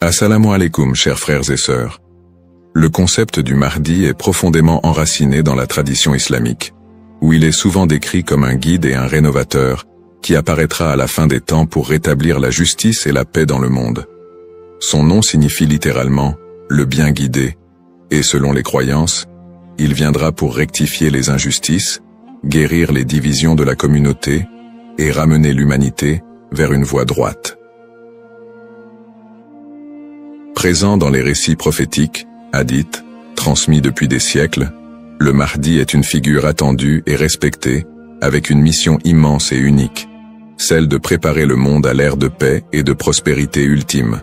Assalamu alaikum, chers frères et sœurs. Le concept du Mahdi est profondément enraciné dans la tradition islamique, où il est souvent décrit comme un guide et un rénovateur qui apparaîtra à la fin des temps pour rétablir la justice et la paix dans le monde. Son nom signifie littéralement « le bien guidé », et selon les croyances, il viendra pour rectifier les injustices, guérir les divisions de la communauté et ramener l'humanité vers une voie droite. Présent dans les récits prophétiques, hadiths, transmis depuis des siècles, le Mahdi est une figure attendue et respectée, avec une mission immense et unique, celle de préparer le monde à l'ère de paix et de prospérité ultime.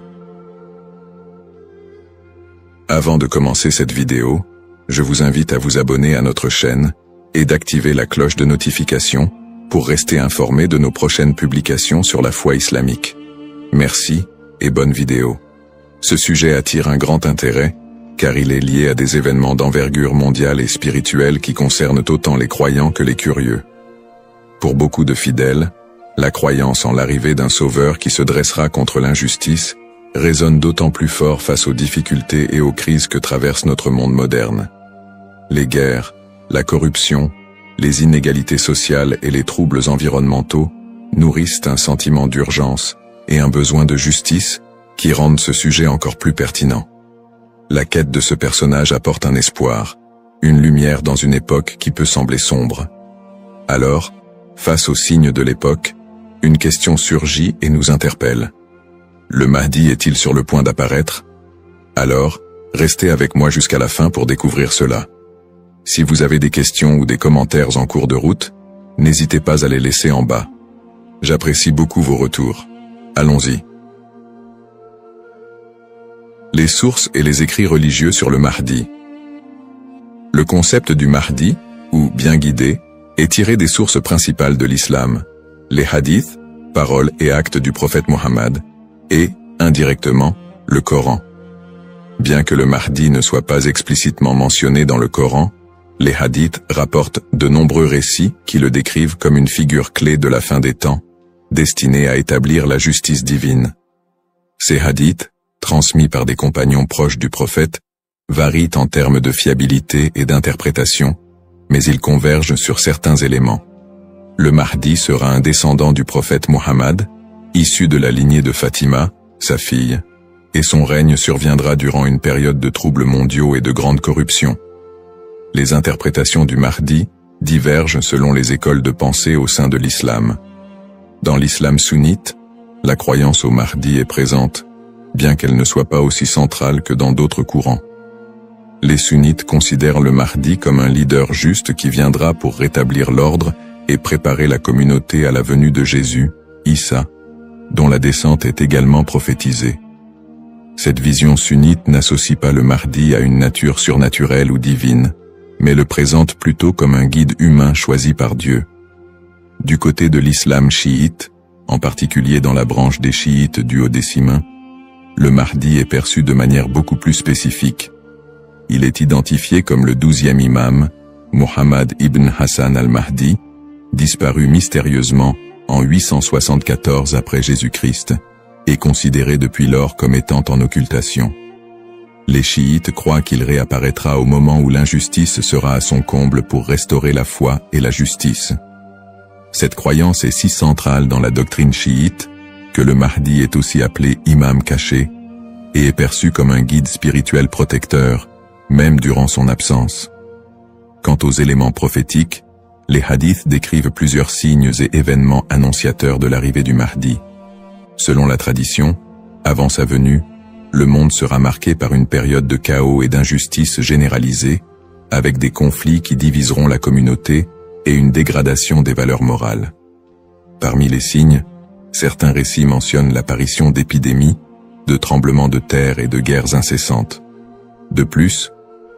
Avant de commencer cette vidéo, je vous invite à vous abonner à notre chaîne et d'activer la cloche de notification pour rester informé de nos prochaines publications sur la foi islamique. Merci et bonne vidéo. Ce sujet attire un grand intérêt, car il est lié à des événements d'envergure mondiale et spirituelle qui concernent autant les croyants que les curieux. Pour beaucoup de fidèles, la croyance en l'arrivée d'un sauveur qui se dressera contre l'injustice résonne d'autant plus fort face aux difficultés et aux crises que traverse notre monde moderne. Les guerres, la corruption, les inégalités sociales et les troubles environnementaux nourrissent un sentiment d'urgence et un besoin de justice qui rendent ce sujet encore plus pertinent. La quête de ce personnage apporte un espoir, une lumière dans une époque qui peut sembler sombre. Alors, face aux signes de l'époque, une question surgit et nous interpelle. Le Mahdi est-il sur le point d'apparaître? Alors, restez avec moi jusqu'à la fin pour découvrir cela. Si vous avez des questions ou des commentaires en cours de route, n'hésitez pas à les laisser en bas. J'apprécie beaucoup vos retours. Allons-y. Les sources et les écrits religieux sur le Mahdi. Le concept du Mahdi, ou bien guidé, est tiré des sources principales de l'islam, les hadiths, paroles et actes du prophète Mohammed, et, indirectement, le Coran. Bien que le Mahdi ne soit pas explicitement mentionné dans le Coran, les hadiths rapportent de nombreux récits qui le décrivent comme une figure clé de la fin des temps, destinée à établir la justice divine. Ces hadiths, transmis par des compagnons proches du prophète, varient en termes de fiabilité et d'interprétation, mais ils convergent sur certains éléments. Le Mahdi sera un descendant du prophète Mohammed, issu de la lignée de Fatima, sa fille, et son règne surviendra durant une période de troubles mondiaux et de grande corruption. Les interprétations du Mahdi divergent selon les écoles de pensée au sein de l'islam. Dans l'islam sunnite, la croyance au Mahdi est présente, bien qu'elle ne soit pas aussi centrale que dans d'autres courants. Les sunnites considèrent le Mahdi comme un leader juste qui viendra pour rétablir l'ordre et préparer la communauté à la venue de Jésus, Issa, dont la descente est également prophétisée. Cette vision sunnite n'associe pas le Mahdi à une nature surnaturelle ou divine, mais le présente plutôt comme un guide humain choisi par Dieu. Du côté de l'islam chiite, en particulier dans la branche des chiites duodécimains, le Mahdi est perçu de manière beaucoup plus spécifique. Il est identifié comme le 12e imam, Muhammad ibn Hassan al-Mahdi, disparu mystérieusement en 874 après Jésus-Christ, et considéré depuis lors comme étant en occultation. Les chiites croient qu'il réapparaîtra au moment où l'injustice sera à son comble pour restaurer la foi et la justice. Cette croyance est si centrale dans la doctrine chiite que le Mahdi est aussi appelé imam caché et est perçu comme un guide spirituel protecteur, même durant son absence. Quant aux éléments prophétiques, les hadiths décrivent plusieurs signes et événements annonciateurs de l'arrivée du Mahdi. Selon la tradition, avant sa venue, le monde sera marqué par une période de chaos et d'injustice généralisée, avec des conflits qui diviseront la communauté et une dégradation des valeurs morales. Parmi les signes, certains récits mentionnent l'apparition d'épidémies, de tremblements de terre et de guerres incessantes. De plus,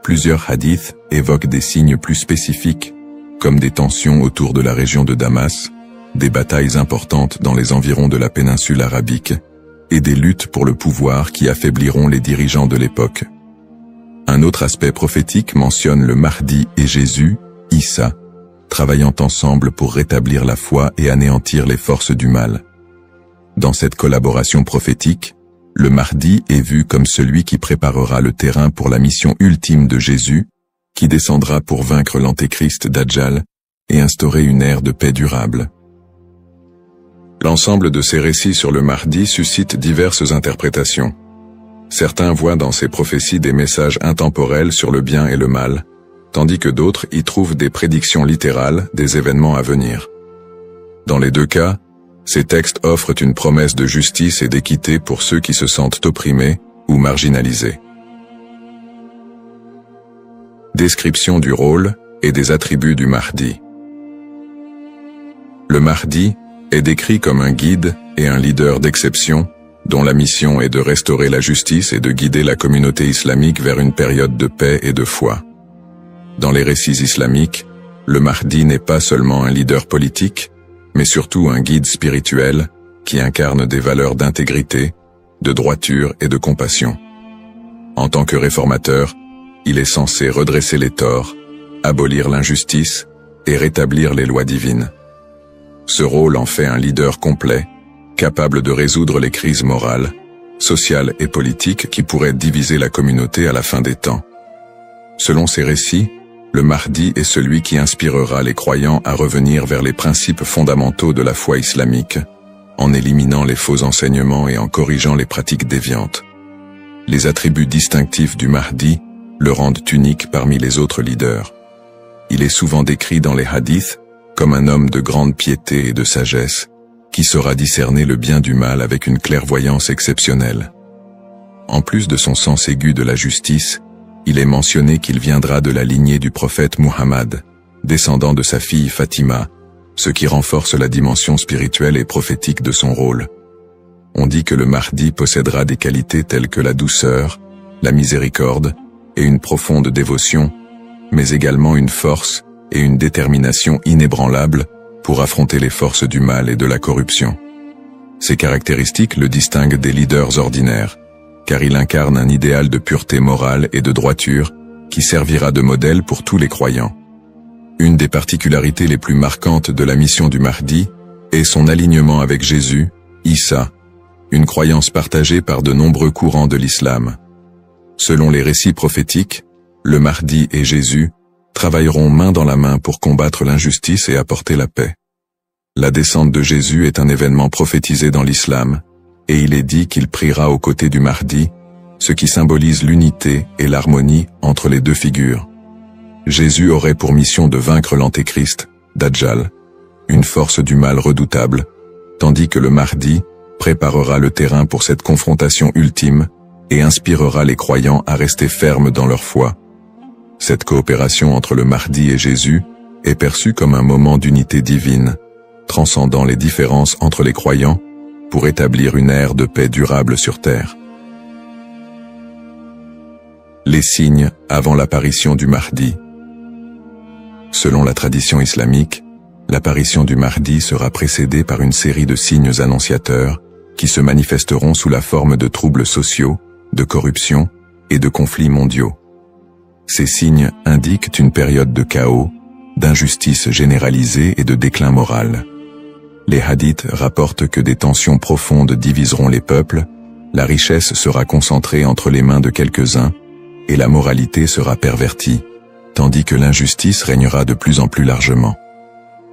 plusieurs hadiths évoquent des signes plus spécifiques, comme des tensions autour de la région de Damas, des batailles importantes dans les environs de la péninsule arabique, et des luttes pour le pouvoir qui affaibliront les dirigeants de l'époque. Un autre aspect prophétique mentionne le Mahdi et Jésus, Issa, travaillant ensemble pour rétablir la foi et anéantir les forces du mal. Dans cette collaboration prophétique, le Mahdi est vu comme celui qui préparera le terrain pour la mission ultime de Jésus, qui descendra pour vaincre l'antéchrist Dajjal et instaurer une ère de paix durable. L'ensemble de ces récits sur le Mahdi suscite diverses interprétations. Certains voient dans ces prophéties des messages intemporels sur le bien et le mal, tandis que d'autres y trouvent des prédictions littérales des événements à venir. Dans les deux cas, ces textes offrent une promesse de justice et d'équité pour ceux qui se sentent opprimés ou marginalisés. Description du rôle et des attributs du Mahdi. Le Mahdi est décrit comme un guide et un leader d'exception, dont la mission est de restaurer la justice et de guider la communauté islamique vers une période de paix et de foi. Dans les récits islamiques, le Mahdi n'est pas seulement un leader politique, mais surtout un guide spirituel qui incarne des valeurs d'intégrité, de droiture et de compassion. En tant que réformateur, il est censé redresser les torts, abolir l'injustice et rétablir les lois divines. Ce rôle en fait un leader complet, capable de résoudre les crises morales, sociales et politiques qui pourraient diviser la communauté à la fin des temps. Selon ces récits, le Mahdi est celui qui inspirera les croyants à revenir vers les principes fondamentaux de la foi islamique, en éliminant les faux enseignements et en corrigeant les pratiques déviantes. Les attributs distinctifs du Mahdi le rendent unique parmi les autres leaders. Il est souvent décrit dans les hadiths comme un homme de grande piété et de sagesse, qui saura discerner le bien du mal avec une clairvoyance exceptionnelle. En plus de son sens aigu de la justice, il est mentionné qu'il viendra de la lignée du prophète Muhammad, descendant de sa fille Fatima, ce qui renforce la dimension spirituelle et prophétique de son rôle. On dit que le Mahdi possédera des qualités telles que la douceur, la miséricorde et une profonde dévotion, mais également une force et une détermination inébranlables pour affronter les forces du mal et de la corruption. Ces caractéristiques le distinguent des leaders ordinaires, car il incarne un idéal de pureté morale et de droiture qui servira de modèle pour tous les croyants. Une des particularités les plus marquantes de la mission du Mahdi est son alignement avec Jésus, Issa, une croyance partagée par de nombreux courants de l'islam. Selon les récits prophétiques, le Mahdi et Jésus travailleront main dans la main pour combattre l'injustice et apporter la paix. La descente de Jésus est un événement prophétisé dans l'islam, et il est dit qu'il priera aux côtés du Mahdi, ce qui symbolise l'unité et l'harmonie entre les deux figures. Jésus aurait pour mission de vaincre l'antéchrist, Dajjal, une force du mal redoutable, tandis que le Mahdi préparera le terrain pour cette confrontation ultime et inspirera les croyants à rester fermes dans leur foi. Cette coopération entre le Mahdi et Jésus est perçue comme un moment d'unité divine, transcendant les différences entre les croyants, pour établir une ère de paix durable sur terre. Les signes avant l'apparition du Mahdi. Selon la tradition islamique, l'apparition du Mahdi sera précédée par une série de signes annonciateurs qui se manifesteront sous la forme de troubles sociaux, de corruption et de conflits mondiaux. Ces signes indiquent une période de chaos, d'injustice généralisée et de déclin moral. Les hadiths rapportent que des tensions profondes diviseront les peuples, la richesse sera concentrée entre les mains de quelques-uns, et la moralité sera pervertie, tandis que l'injustice régnera de plus en plus largement.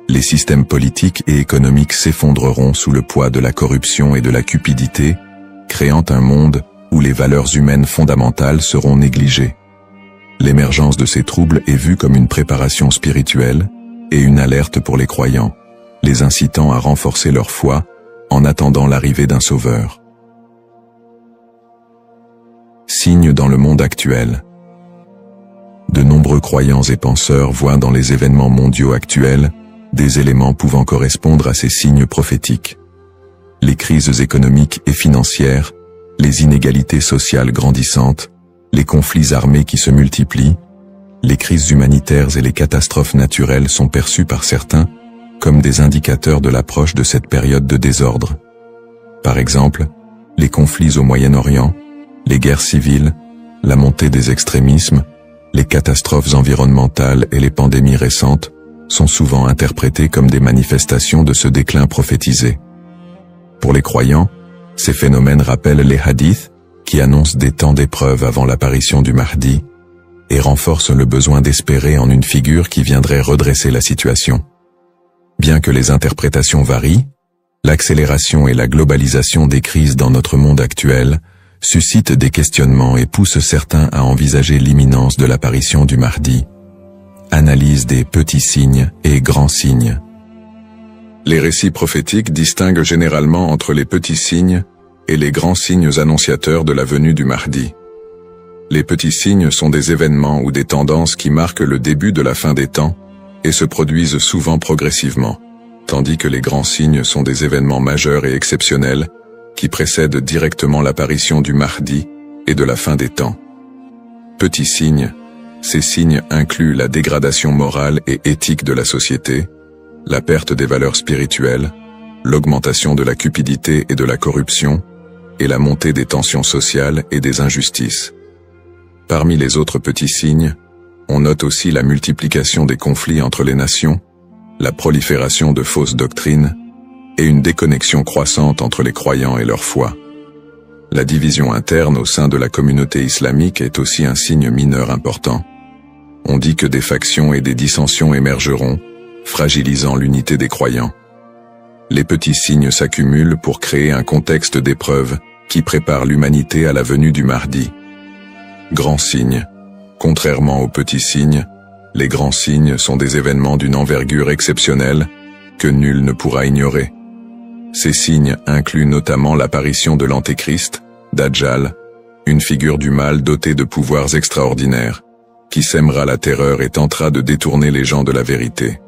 Les systèmes politiques et économiques s'effondreront sous le poids de la corruption et de la cupidité, créant un monde où les valeurs humaines fondamentales seront négligées. L'émergence de ces troubles est vue comme une préparation spirituelle et une alerte pour les croyants, les incitant à renforcer leur foi en attendant l'arrivée d'un sauveur. Signes dans le monde actuel. De nombreux croyants et penseurs voient dans les événements mondiaux actuels des éléments pouvant correspondre à ces signes prophétiques. Les crises économiques et financières, les inégalités sociales grandissantes, les conflits armés qui se multiplient, les crises humanitaires et les catastrophes naturelles sont perçues par certains comme des indicateurs de l'approche de cette période de désordre. Par exemple, les conflits au Moyen-Orient, les guerres civiles, la montée des extrémismes, les catastrophes environnementales et les pandémies récentes sont souvent interprétés comme des manifestations de ce déclin prophétisé. Pour les croyants, Ces phénomènes rappellent les hadiths, qui annoncent des temps d'épreuve avant l'apparition du Mahdi, et renforcent le besoin d'espérer en une figure qui viendrait redresser la situation. Bien que les interprétations varient, l'accélération et la globalisation des crises dans notre monde actuel suscitent des questionnements et poussent certains à envisager l'imminence de l'apparition du Mahdi. Analyse des petits signes et grands signes. Les récits prophétiques distinguent généralement entre les petits signes et les grands signes annonciateurs de la venue du Mahdi. Les petits signes sont des événements ou des tendances qui marquent le début de la fin des temps et se produisent souvent progressivement, tandis que les grands signes sont des événements majeurs et exceptionnels qui précèdent directement l'apparition du Mahdi et de la fin des temps. Petits signes, ces signes incluent la dégradation morale et éthique de la société, la perte des valeurs spirituelles, l'augmentation de la cupidité et de la corruption, et la montée des tensions sociales et des injustices. Parmi les autres petits signes, on note aussi la multiplication des conflits entre les nations, la prolifération de fausses doctrines, et une déconnexion croissante entre les croyants et leur foi. La division interne au sein de la communauté islamique est aussi un signe mineur important. On dit que des factions et des dissensions émergeront, fragilisant l'unité des croyants. Les petits signes s'accumulent pour créer un contexte d'épreuve qui prépare l'humanité à la venue du Mahdi. Grands signes. Contrairement aux petits signes, les grands signes sont des événements d'une envergure exceptionnelle que nul ne pourra ignorer. Ces signes incluent notamment l'apparition de l'Antéchrist, Dajjal, une figure du mal dotée de pouvoirs extraordinaires, qui sèmera la terreur et tentera de détourner les gens de la vérité.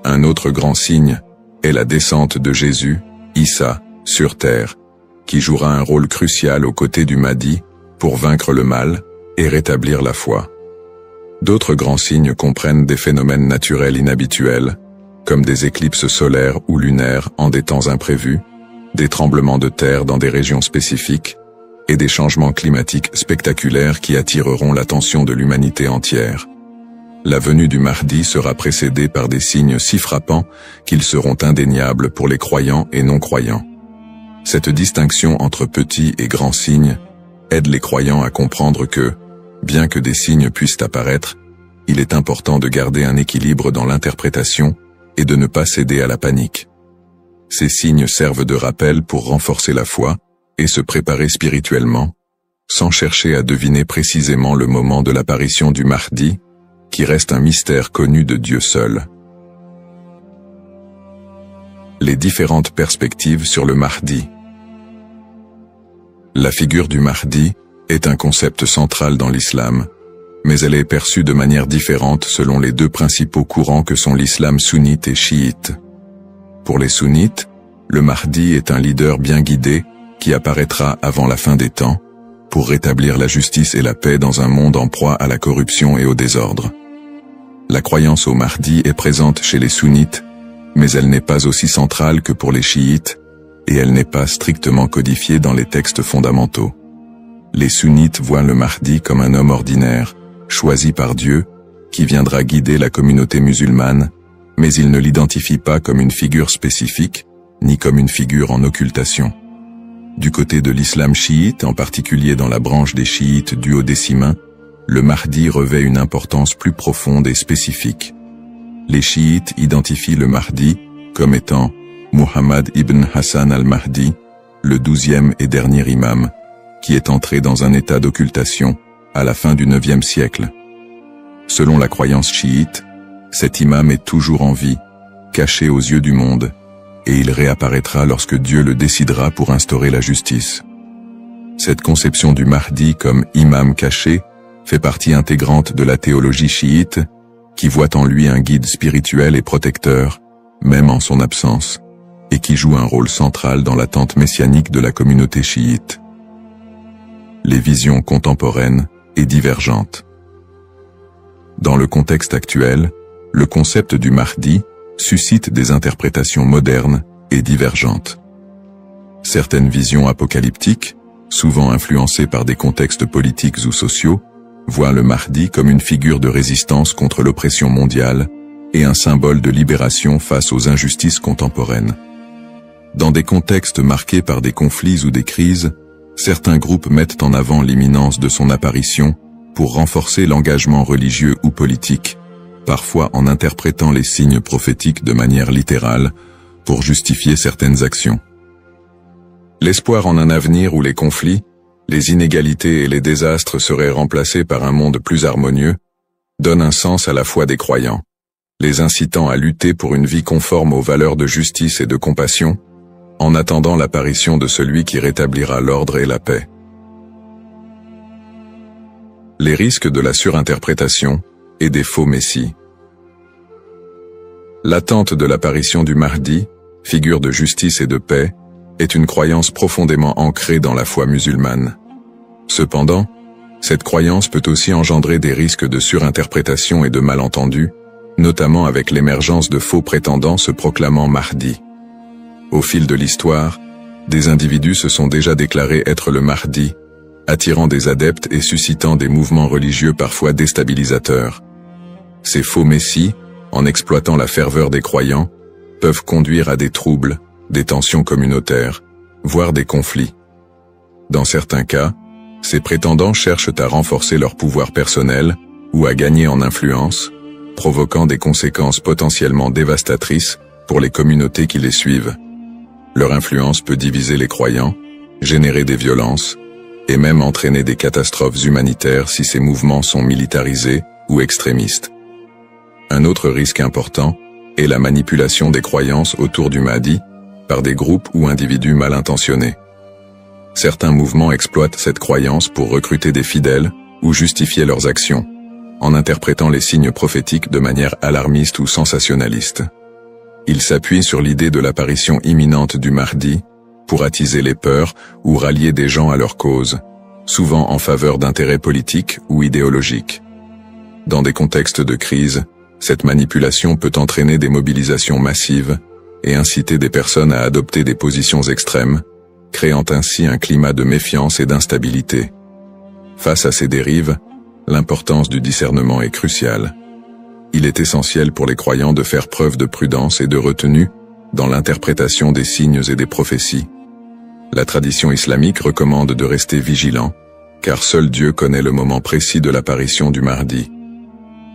Un autre grand signe est la descente de Jésus, Issa, sur terre, qui jouera un rôle crucial aux côtés du Mahdi pour vaincre le mal et rétablir la foi. D'autres grands signes comprennent des phénomènes naturels inhabituels, comme des éclipses solaires ou lunaires en des temps imprévus, des tremblements de terre dans des régions spécifiques, et des changements climatiques spectaculaires qui attireront l'attention de l'humanité entière. La venue du Mahdi sera précédée par des signes si frappants qu'ils seront indéniables pour les croyants et non-croyants. Cette distinction entre petits et grands signes aide les croyants à comprendre que, bien que des signes puissent apparaître, il est important de garder un équilibre dans l'interprétation et de ne pas céder à la panique. Ces signes servent de rappel pour renforcer la foi et se préparer spirituellement, sans chercher à deviner précisément le moment de l'apparition du Mahdi, qui reste un mystère connu de Dieu seul. Les différentes perspectives sur le Mahdi. La figure du Mahdi est un concept central dans l'islam, mais elle est perçue de manière différente selon les deux principaux courants que sont l'islam sunnite et chiite. Pour les sunnites, le Mahdi est un leader bien guidé qui apparaîtra avant la fin des temps, pour rétablir la justice et la paix dans un monde en proie à la corruption et au désordre. La croyance au Mahdi est présente chez les sunnites, mais elle n'est pas aussi centrale que pour les chiites, et elle n'est pas strictement codifiée dans les textes fondamentaux. Les sunnites voient le Mahdi comme un homme ordinaire, choisi par Dieu, qui viendra guider la communauté musulmane, mais ils ne l'identifient pas comme une figure spécifique, ni comme une figure en occultation. Du côté de l'islam chiite, en particulier dans la branche des chiites duodécimains, le Mahdi revêt une importance plus profonde et spécifique. Les chiites identifient le Mahdi comme étant Muhammad ibn Hassan al-Mahdi, le 12e et dernier imam, qui est entré dans un état d'occultation à la fin du 9e siècle. Selon la croyance chiite, cet imam est toujours en vie, caché aux yeux du monde, et il réapparaîtra lorsque Dieu le décidera pour instaurer la justice. Cette conception du Mahdi comme imam caché fait partie intégrante de la théologie chiite, qui voit en lui un guide spirituel et protecteur, même en son absence, et qui joue un rôle central dans l'attente messianique de la communauté chiite. Les visions contemporaines et divergentes. Dans le contexte actuel, le concept du Mahdi suscite des interprétations modernes et divergentes. Certaines visions apocalyptiques, souvent influencées par des contextes politiques ou sociaux, voient le Mahdi comme une figure de résistance contre l'oppression mondiale et un symbole de libération face aux injustices contemporaines. Dans des contextes marqués par des conflits ou des crises, certains groupes mettent en avant l'imminence de son apparition pour renforcer l'engagement religieux ou politique, parfois en interprétant les signes prophétiques de manière littérale pour justifier certaines actions. L'espoir en un avenir où les conflits, les inégalités et les désastres seraient remplacés par un monde plus harmonieux, donne un sens à la foi des croyants, les incitant à lutter pour une vie conforme aux valeurs de justice et de compassion, en attendant l'apparition de celui qui rétablira l'ordre et la paix. Les risques de la surinterprétation et des faux messies. L'attente de l'apparition du Mahdi, figure de justice et de paix, est une croyance profondément ancrée dans la foi musulmane. Cependant, cette croyance peut aussi engendrer des risques de surinterprétation et de malentendus, notamment avec l'émergence de faux prétendants se proclamant Mahdi. Au fil de l'histoire, des individus se sont déjà déclarés être le Mahdi, attirant des adeptes et suscitant des mouvements religieux parfois déstabilisateurs. Ces faux messies, en exploitant la ferveur des croyants, peuvent conduire à des troubles, des tensions communautaires, voire des conflits. Dans certains cas, ces prétendants cherchent à renforcer leur pouvoir personnel ou à gagner en influence, provoquant des conséquences potentiellement dévastatrices pour les communautés qui les suivent. Leur influence peut diviser les croyants, générer des violences, et même entraîner des catastrophes humanitaires si ces mouvements sont militarisés ou extrémistes. Un autre risque important est la manipulation des croyances autour du Mahdi par des groupes ou individus mal intentionnés. Certains mouvements exploitent cette croyance pour recruter des fidèles ou justifier leurs actions, en interprétant les signes prophétiques de manière alarmiste ou sensationnaliste. Ils s'appuient sur l'idée de l'apparition imminente du Mahdi pour attiser les peurs ou rallier des gens à leur cause, souvent en faveur d'intérêts politiques ou idéologiques. Dans des contextes de crise, cette manipulation peut entraîner des mobilisations massives et inciter des personnes à adopter des positions extrêmes, créant ainsi un climat de méfiance et d'instabilité. Face à ces dérives, l'importance du discernement est cruciale. Il est essentiel pour les croyants de faire preuve de prudence et de retenue dans l'interprétation des signes et des prophéties. La tradition islamique recommande de rester vigilant, car seul Dieu connaît le moment précis de l'apparition du Mahdi.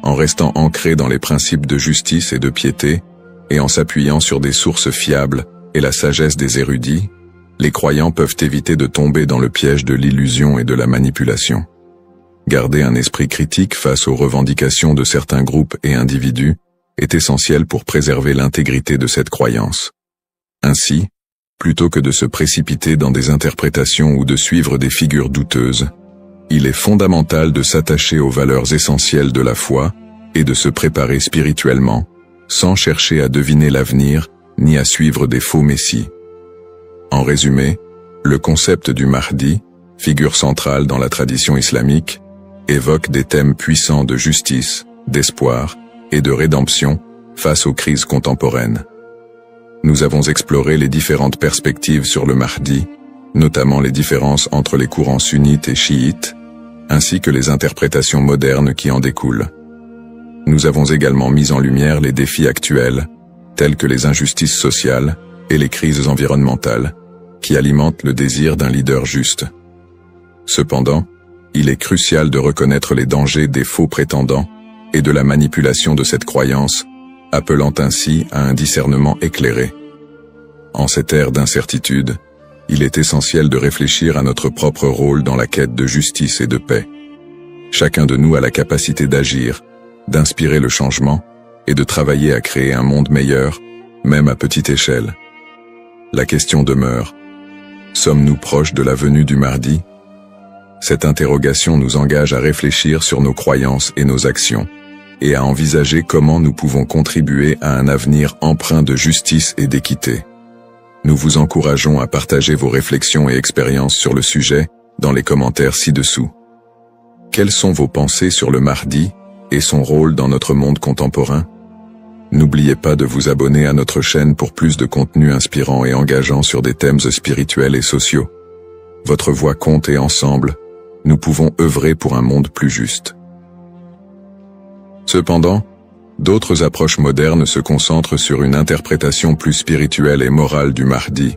En restant ancré dans les principes de justice et de piété, et en s'appuyant sur des sources fiables et la sagesse des érudits, les croyants peuvent éviter de tomber dans le piège de l'illusion et de la manipulation. Garder un esprit critique face aux revendications de certains groupes et individus est essentiel pour préserver l'intégrité de cette croyance. Ainsi, plutôt que de se précipiter dans des interprétations ou de suivre des figures douteuses, il est fondamental de s'attacher aux valeurs essentielles de la foi et de se préparer spirituellement, sans chercher à deviner l'avenir ni à suivre des faux messies. En résumé, le concept du Mahdi, figure centrale dans la tradition islamique, évoque des thèmes puissants de justice, d'espoir et de rédemption face aux crises contemporaines. Nous avons exploré les différentes perspectives sur le Mahdi, notamment les différences entre les courants sunnites et chiites, ainsi que les interprétations modernes qui en découlent. Nous avons également mis en lumière les défis actuels, tels que les injustices sociales et les crises environnementales, qui alimentent le désir d'un leader juste. Cependant, il est crucial de reconnaître les dangers des faux prétendants et de la manipulation de cette croyance, appelant ainsi à un discernement éclairé. En cette ère d'incertitude, il est essentiel de réfléchir à notre propre rôle dans la quête de justice et de paix. Chacun de nous a la capacité d'agir, d'inspirer le changement et de travailler à créer un monde meilleur, même à petite échelle. La question demeure: sommes-nous proches de la venue du Mahdi? Cette interrogation nous engage à réfléchir sur nos croyances et nos actions, et à envisager comment nous pouvons contribuer à un avenir empreint de justice et d'équité. Nous vous encourageons à partager vos réflexions et expériences sur le sujet dans les commentaires ci-dessous. Quelles sont vos pensées sur le Mahdi et son rôle dans notre monde contemporain? N'oubliez pas de vous abonner à notre chaîne pour plus de contenu inspirant et engageant sur des thèmes spirituels et sociaux. Votre voix compte et ensemble, nous pouvons œuvrer pour un monde plus juste. Cependant, D'autres approches modernes se concentrent sur une interprétation plus spirituelle et morale du Mahdi,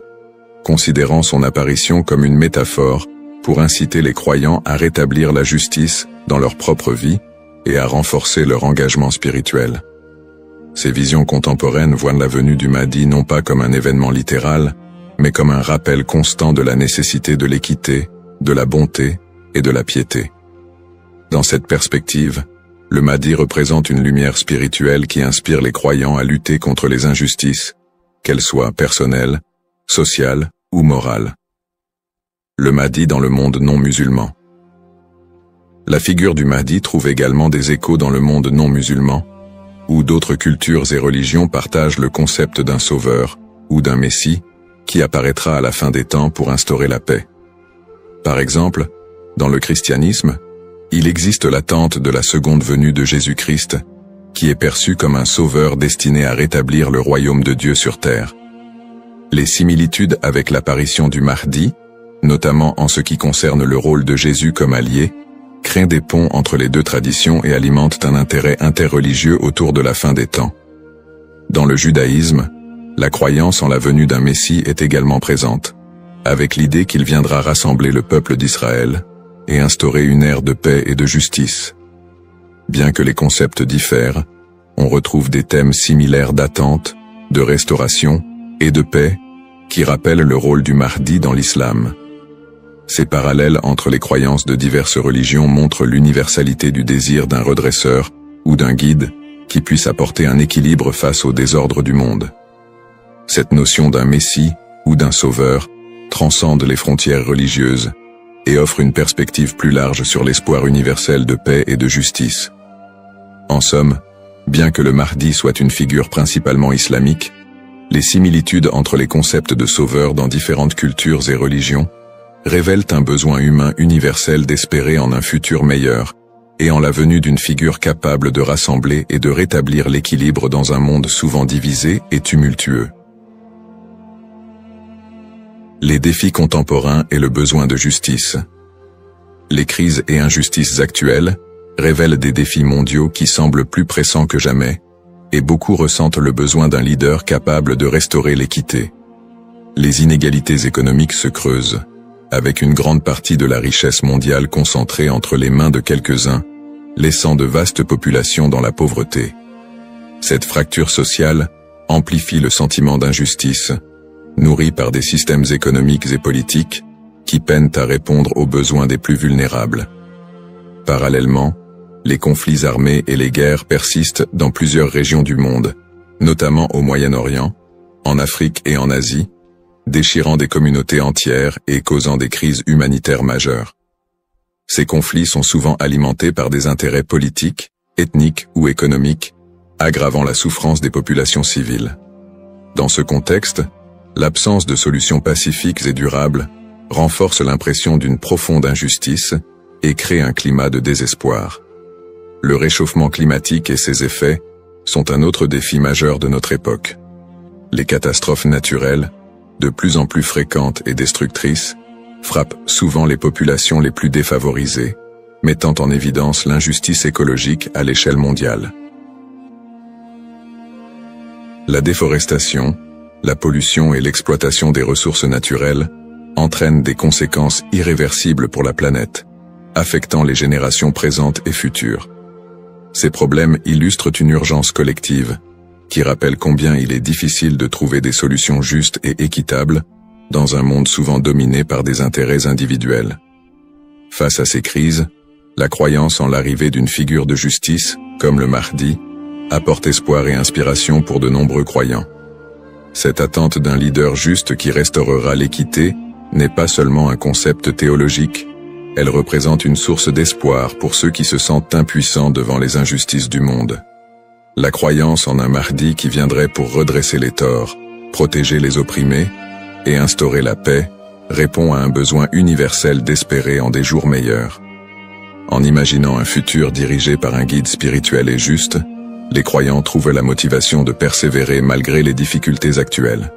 considérant son apparition comme une métaphore pour inciter les croyants à rétablir la justice dans leur propre vie et à renforcer leur engagement spirituel. Ces visions contemporaines voient la venue du Mahdi non pas comme un événement littéral, mais comme un rappel constant de la nécessité de l'équité, de la bonté et de la piété. Dans cette perspective, le Mahdi représente une lumière spirituelle qui inspire les croyants à lutter contre les injustices, qu'elles soient personnelles, sociales ou morales. Le Mahdi dans le monde non musulman. La figure du Mahdi trouve également des échos dans le monde non musulman, où d'autres cultures et religions partagent le concept d'un sauveur ou d'un messie qui apparaîtra à la fin des temps pour instaurer la paix. Par exemple, dans le christianisme, il existe l'attente de la seconde venue de Jésus-Christ, qui est perçu comme un sauveur destiné à rétablir le royaume de Dieu sur terre. Les similitudes avec l'apparition du Mahdi, notamment en ce qui concerne le rôle de Jésus comme allié, créent des ponts entre les deux traditions et alimentent un intérêt interreligieux autour de la fin des temps. Dans le judaïsme, la croyance en la venue d'un Messie est également présente, avec l'idée qu'il viendra rassembler le peuple d'Israël et instaurer une ère de paix et de justice. Bien que les concepts diffèrent, on retrouve des thèmes similaires d'attente, de restauration et de paix qui rappellent le rôle du Mahdi dans l'islam. Ces parallèles entre les croyances de diverses religions montrent l'universalité du désir d'un redresseur ou d'un guide qui puisse apporter un équilibre face au désordre du monde. Cette notion d'un messie ou d'un sauveur transcende les frontières religieuses et offre une perspective plus large sur l'espoir universel de paix et de justice. En somme, bien que le Mahdi soit une figure principalement islamique, les similitudes entre les concepts de sauveur dans différentes cultures et religions révèlent un besoin humain universel d'espérer en un futur meilleur et en la venue d'une figure capable de rassembler et de rétablir l'équilibre dans un monde souvent divisé et tumultueux. Les défis contemporains et le besoin de justice. Les crises et injustices actuelles révèlent des défis mondiaux qui semblent plus pressants que jamais, et beaucoup ressentent le besoin d'un leader capable de restaurer l'équité. Les inégalités économiques se creusent, avec une grande partie de la richesse mondiale concentrée entre les mains de quelques-uns, laissant de vastes populations dans la pauvreté. Cette fracture sociale amplifie le sentiment d'injustice, nourri par des systèmes économiques et politiques qui peinent à répondre aux besoins des plus vulnérables. Parallèlement, les conflits armés et les guerres persistent dans plusieurs régions du monde, notamment au Moyen-Orient, en Afrique et en Asie, déchirant des communautés entières et causant des crises humanitaires majeures. Ces conflits sont souvent alimentés par des intérêts politiques, ethniques ou économiques, aggravant la souffrance des populations civiles. Dans ce contexte, l'absence de solutions pacifiques et durables renforce l'impression d'une profonde injustice et crée un climat de désespoir. Le réchauffement climatique et ses effets sont un autre défi majeur de notre époque. Les catastrophes naturelles, de plus en plus fréquentes et destructrices, frappent souvent les populations les plus défavorisées, mettant en évidence l'injustice écologique à l'échelle mondiale. La déforestation, la pollution et l'exploitation des ressources naturelles entraînent des conséquences irréversibles pour la planète, affectant les générations présentes et futures. Ces problèmes illustrent une urgence collective, qui rappelle combien il est difficile de trouver des solutions justes et équitables dans un monde souvent dominé par des intérêts individuels. Face à ces crises, la croyance en l'arrivée d'une figure de justice, comme le Mahdi, apporte espoir et inspiration pour de nombreux croyants. Cette attente d'un leader juste qui restaurera l'équité n'est pas seulement un concept théologique, elle représente une source d'espoir pour ceux qui se sentent impuissants devant les injustices du monde. La croyance en un Mahdi qui viendrait pour redresser les torts, protéger les opprimés et instaurer la paix répond à un besoin universel d'espérer en des jours meilleurs. En imaginant un futur dirigé par un guide spirituel et juste, les croyants trouvent la motivation de persévérer malgré les difficultés actuelles.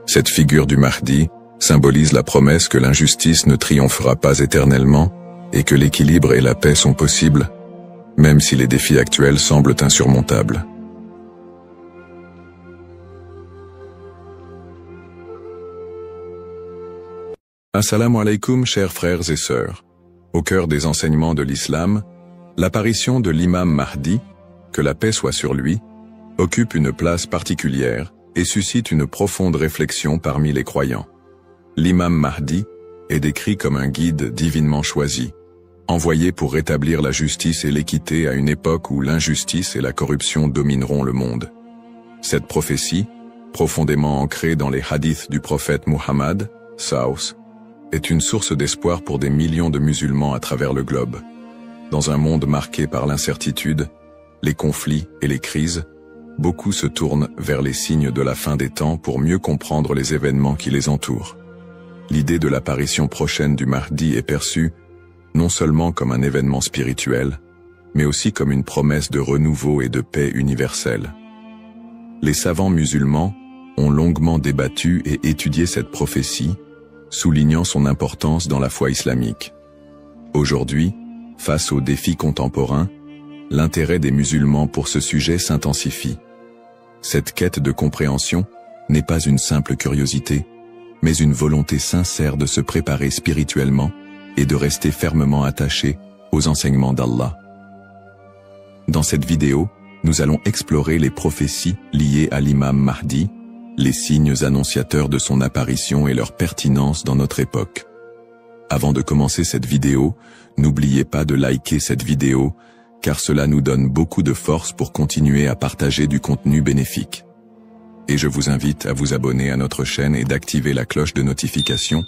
Cette figure du Mahdi symbolise la promesse que l'injustice ne triomphera pas éternellement et que l'équilibre et la paix sont possibles, même si les défis actuels semblent insurmontables. Assalamu alaikum, chers frères et sœurs. Au cœur des enseignements de l'islam, l'apparition de l'imam Mahdi, que la paix soit sur lui, occupe une place particulière et suscite une profonde réflexion parmi les croyants. L'imam Mahdi est décrit comme un guide divinement choisi, envoyé pour rétablir la justice et l'équité à une époque où l'injustice et la corruption domineront le monde. Cette prophétie, profondément ancrée dans les hadiths du prophète Muhammad, Saus, est une source d'espoir pour des millions de musulmans à travers le globe. Dans un monde marqué par l'incertitude, les conflits et les crises, beaucoup se tournent vers les signes de la fin des temps pour mieux comprendre les événements qui les entourent. L'idée de l'apparition prochaine du Mahdi est perçue non seulement comme un événement spirituel, mais aussi comme une promesse de renouveau et de paix universelle. Les savants musulmans ont longuement débattu et étudié cette prophétie, soulignant son importance dans la foi islamique. Aujourd'hui, face aux défis contemporains, l'intérêt des musulmans pour ce sujet s'intensifie. Cette quête de compréhension n'est pas une simple curiosité, mais une volonté sincère de se préparer spirituellement et de rester fermement attaché aux enseignements d'Allah. Dans cette vidéo, nous allons explorer les prophéties liées à l'imam Mahdi, les signes annonciateurs de son apparition et leur pertinence dans notre époque. Avant de commencer cette vidéo, n'oubliez pas de liker cette vidéo, car cela nous donne beaucoup de force pour continuer à partager du contenu bénéfique. Et je vous invite à vous abonner à notre chaîne et d'activer la cloche de notification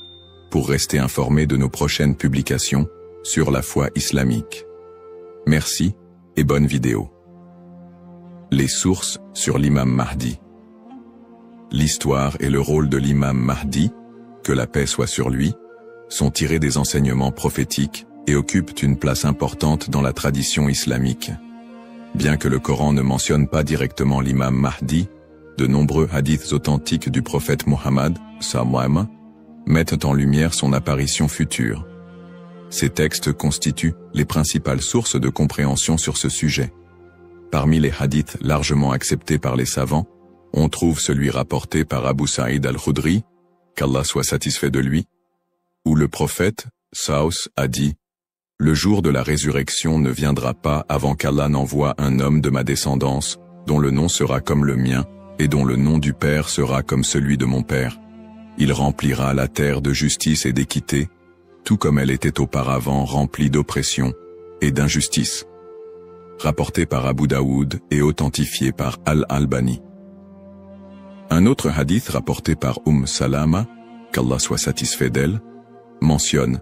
pour rester informé de nos prochaines publications sur la foi islamique. Merci et bonne vidéo. Les sources sur l'imam Mahdi. L'histoire et le rôle de l'imam Mahdi, que la paix soit sur lui, sont tirés des enseignements prophétiques et occupent une place importante dans la tradition islamique. Bien que le Coran ne mentionne pas directement l'imam Mahdi, de nombreux hadiths authentiques du prophète Muhammad, sallam, mettent en lumière son apparition future. Ces textes constituent les principales sources de compréhension sur ce sujet. Parmi les hadiths largement acceptés par les savants, on trouve celui rapporté par Abu Saïd al-Khudri, qu'Allah soit satisfait de lui, où le prophète, Saus, a dit « Le jour de la résurrection ne viendra pas avant qu'Allah n'envoie un homme de ma descendance, dont le nom sera comme le mien, et dont le nom du Père sera comme celui de mon Père. Il remplira la terre de justice et d'équité, tout comme elle était auparavant remplie d'oppression et d'injustice. » Rapporté par Abu Daoud et authentifié par Al-Albani. Un autre hadith rapporté par Salama, qu'Allah soit satisfait d'elle, mentionne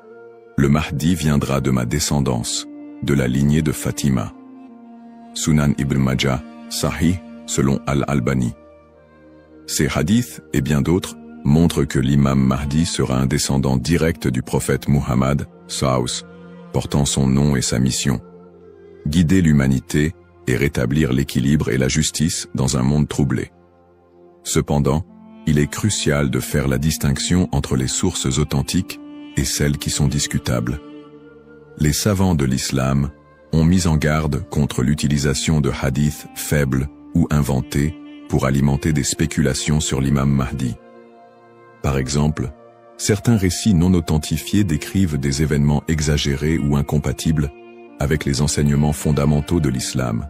« Le Mahdi viendra de ma descendance, de la lignée de Fatima. » Sunan Ibn Majah, Sahih, selon Al-Albani. Ces hadiths, et bien d'autres, montrent que l'imam Mahdi sera un descendant direct du prophète Muhammad, Saus, portant son nom et sa mission. Guider l'humanité et rétablir l'équilibre et la justice dans un monde troublé. Cependant, il est crucial de faire la distinction entre les sources authentiques et celles qui sont discutables. Les savants de l'islam ont mis en garde contre l'utilisation de hadiths faibles ou inventés pour alimenter des spéculations sur l'imam Mahdi. Par exemple, certains récits non authentifiés décrivent des événements exagérés ou incompatibles avec les enseignements fondamentaux de l'islam.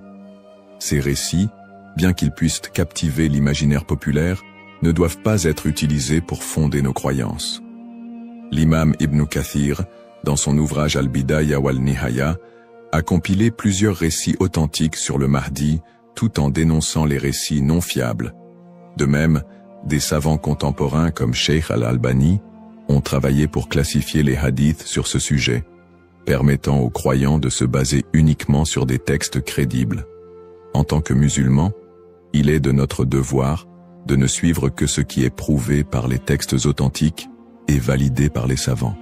Ces récits, bien qu'ils puissent captiver l'imaginaire populaire, ne doivent pas être utilisés pour fonder nos croyances. L'imam Ibn Kathir, dans son ouvrage Al-Bidaya wal-Nihaya, a compilé plusieurs récits authentiques sur le Mahdi, tout en dénonçant les récits non fiables. De même, des savants contemporains comme Sheikh Al-Albani ont travaillé pour classifier les hadiths sur ce sujet, permettant aux croyants de se baser uniquement sur des textes crédibles. En tant que musulmans, il est de notre devoir de ne suivre que ce qui est prouvé par les textes authentiques et validé par les savants.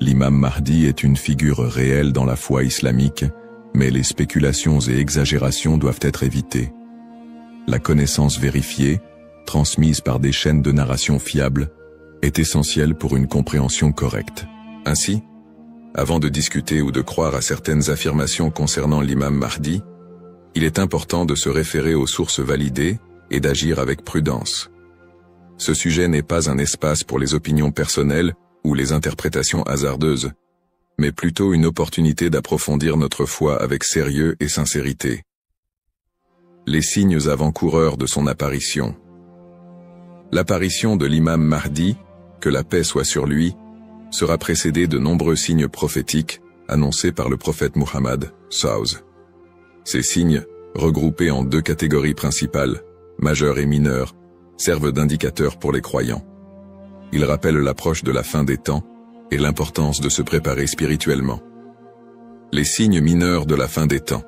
L'imam Mahdi est une figure réelle dans la foi islamique, mais les spéculations et exagérations doivent être évitées. La connaissance vérifiée, transmise par des chaînes de narration fiables, est essentielle pour une compréhension correcte. Ainsi, Avant de discuter ou de croire à certaines affirmations concernant l'imam Mahdi, il est important de se référer aux sources validées et d'agir avec prudence. Ce sujet n'est pas un espace pour les opinions personnelles ou les interprétations hasardeuses, mais plutôt une opportunité d'approfondir notre foi avec sérieux et sincérité. Les signes avant-coureurs de son apparition. L'apparition de l'imam Mahdi, que la paix soit sur lui, sera précédée de nombreux signes prophétiques annoncés par le prophète Muhammad, SAW. Ces signes, regroupés en deux catégories principales, majeurs et mineurs, servent d'indicateurs pour les croyants. Ils rappellent l'approche de la fin des temps et l'importance de se préparer spirituellement. Les signes mineurs de la fin des temps.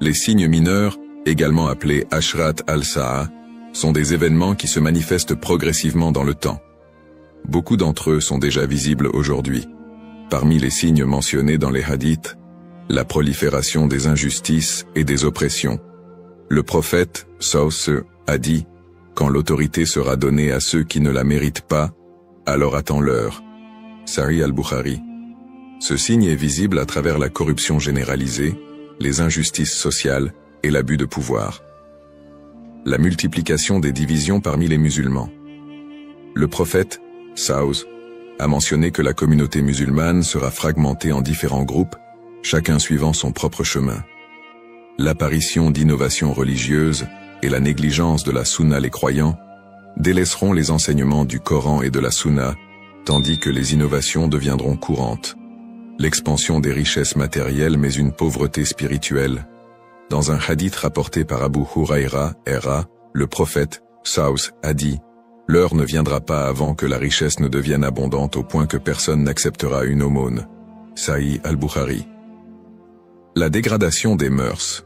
Les signes mineurs, également appelés Ashrat al-Sa'a, sont des événements qui se manifestent progressivement dans le temps. Beaucoup d'entre eux sont déjà visibles aujourd'hui. Parmi les signes mentionnés dans les hadiths, la prolifération des injustices et des oppressions. Le prophète, SAW, a dit « Quand l'autorité sera donnée à ceux qui ne la méritent pas, alors attends-leur » Sahih al-Bukhari. Ce signe est visible à travers la corruption généralisée, les injustices sociales et l'abus de pouvoir. La multiplication des divisions parmi les musulmans. Le prophète, SAW, a mentionné que la communauté musulmane sera fragmentée en différents groupes, chacun suivant son propre chemin. L'apparition d'innovations religieuses et la négligence de la sunna les croyants délaisseront les enseignements du Coran et de la sunna, tandis que les innovations deviendront courantes. L'expansion des richesses matérielles mais une pauvreté spirituelle. Dans un hadith rapporté par Abu Huraira, le prophète, SAW, a dit « L'heure ne viendra pas avant que la richesse ne devienne abondante au point que personne n'acceptera une aumône. » Sahih al-Bukhari. La dégradation des mœurs.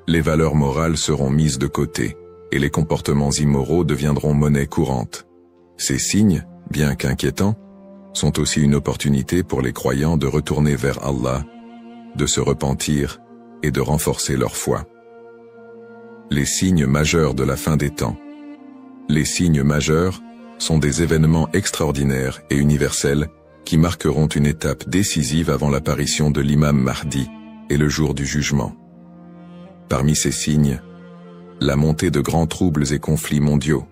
Les valeurs morales seront mises de côté, et les comportements immoraux deviendront monnaie courante. Ces signes, bien qu'inquiétants, sont aussi une opportunité pour les croyants de retourner vers Allah, de se repentir et de renforcer leur foi. Les signes majeurs de la fin des temps. Les signes majeurs sont des événements extraordinaires et universels qui marqueront une étape décisive avant l'apparition de l'imam Mahdi et le jour du jugement. Parmi ces signes, la montée de grands troubles et conflits mondiaux.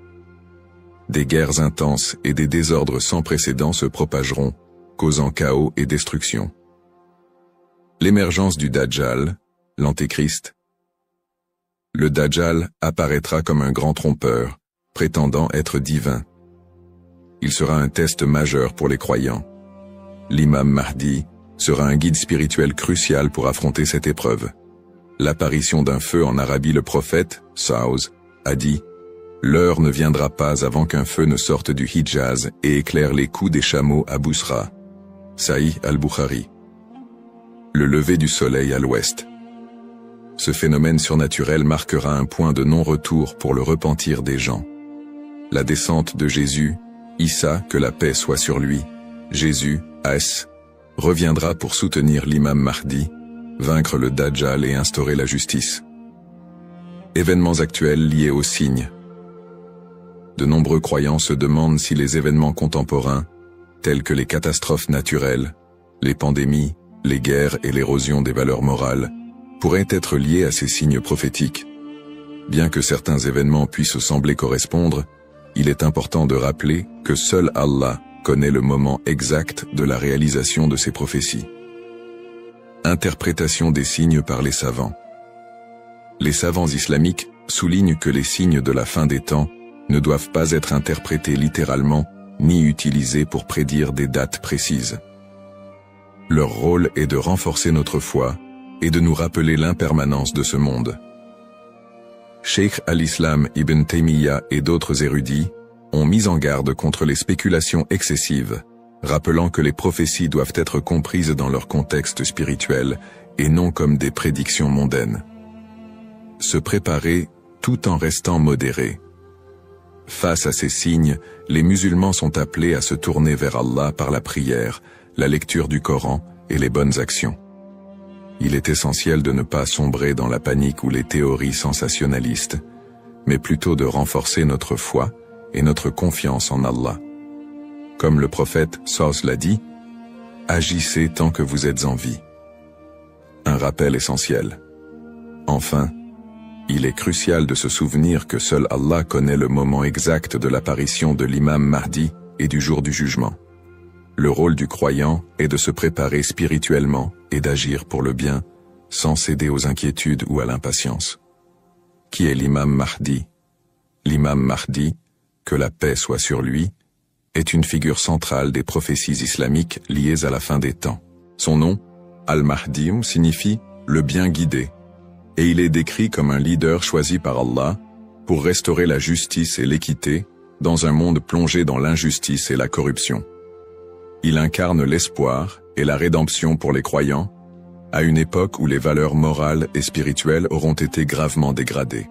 Des guerres intenses et des désordres sans précédent se propageront, causant chaos et destruction. L'émergence du Dajjal, l'Antéchrist. Le Dajjal apparaîtra comme un grand trompeur, prétendant être divin. Il sera un test majeur pour les croyants. L'imam Mahdi sera un guide spirituel crucial pour affronter cette épreuve. L'apparition d'un feu en Arabie. Le prophète, SAW, a dit « L'heure ne viendra pas avant qu'un feu ne sorte du Hijaz et éclaire les coups des chameaux à Bousra. » Sahih al-Bukhari. Le lever du soleil à l'ouest. Ce phénomène surnaturel marquera un point de non-retour pour le repentir des gens. La descente de Jésus, Issa, que la paix soit sur lui, Jésus, As, reviendra pour soutenir l'imam Mahdi, vaincre le Dajjal et instaurer la justice. Événements actuels liés aux signes. De nombreux croyants se demandent si les événements contemporains, tels que les catastrophes naturelles, les pandémies, les guerres et l'érosion des valeurs morales, pourraient être liés à ces signes prophétiques. Bien que certains événements puissent sembler correspondre, il est important de rappeler que seul Allah connaît le moment exact de la réalisation de ces prophéties. Interprétation des signes par les savants. Les savants islamiques soulignent que les signes de la fin des temps ne doivent pas être interprétés littéralement ni utilisés pour prédire des dates précises. Leur rôle est de renforcer notre foi et de nous rappeler l'impermanence de ce monde. Cheikh al-Islam Ibn Taymiyyah et d'autres érudits ont mis en garde contre les spéculations excessives, rappelant que les prophéties doivent être comprises dans leur contexte spirituel et non comme des prédictions mondaines. Se préparer tout en restant modéré. Face à ces signes, les musulmans sont appelés à se tourner vers Allah par la prière, la lecture du Coran et les bonnes actions. Il est essentiel de ne pas sombrer dans la panique ou les théories sensationnalistes, mais plutôt de renforcer notre foi et notre confiance en Allah. Comme le prophète SAW l'a dit, « Agissez tant que vous êtes en vie. Un rappel essentiel. Enfin, il est crucial de se souvenir que seul Allah connaît le moment exact de l'apparition de l'imam Mahdi et du jour du jugement. Le rôle du croyant est de se préparer spirituellement et d'agir pour le bien, sans céder aux inquiétudes ou à l'impatience. Qui est l'imam Mahdi? L'imam Mahdi, que la paix soit sur lui, est une figure centrale des prophéties islamiques liées à la fin des temps. Son nom, Al-Mahdi, signifie « le bien guidé », et il est décrit comme un leader choisi par Allah pour restaurer la justice et l'équité dans un monde plongé dans l'injustice et la corruption. Il incarne l'espoir et la rédemption pour les croyants, à une époque où les valeurs morales et spirituelles auront été gravement dégradées.